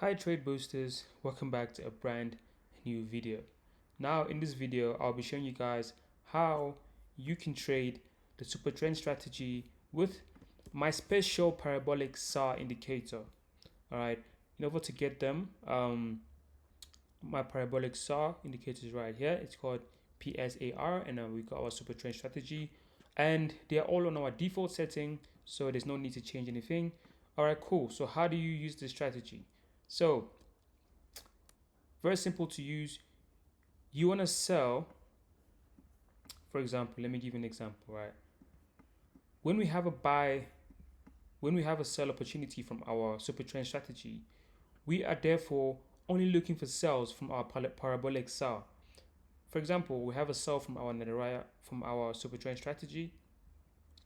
Hi trade boosters, welcome back to a brand new video. Now in this video I'll be showing you guys how you can trade the Supertrend strategy with my special parabolic SAR indicator. Alright, in order to get them, my parabolic SAR indicator is right here. It's called PSAR, and we got our Supertrend strategy, and they're all on our default setting, so there's no need to change anything. Alright, cool. So how do you use this strategy? So very simple to use. You want to sell, for example, let me give you an example, right? When we have a sell opportunity from our Supertrend strategy, we are therefore only looking for sells from our parabolic sell. For example, we have a sell from our Supertrend strategy.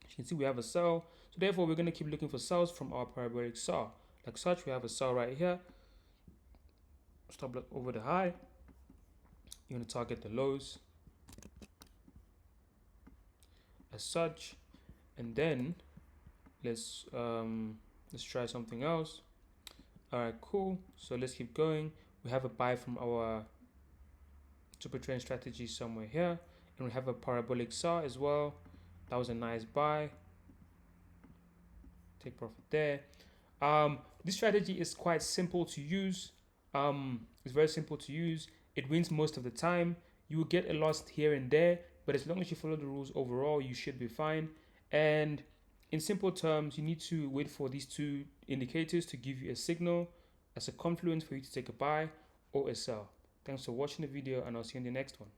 As you can see, we have a sell. So therefore, we're going to keep looking for sells from our parabolic sell. Like such, we have a sell right here. Stop loss over the high. You want to target the lows as such, and then let's try something else. All right, cool. So let's keep going. We have a buy from our Supertrend strategy somewhere here, and we have a parabolic saw as well. That was a nice buy. Take profit there. This strategy is quite simple to use. It's very simple to use. It wins most of the time. You will get a loss here and there, but as long as you follow the rules overall, you should be fine. And in simple terms, you need to wait for these two indicators to give you a signal as a confluence for you to take a buy or a sell. Thanks for watching the video, and I'll see you in the next one.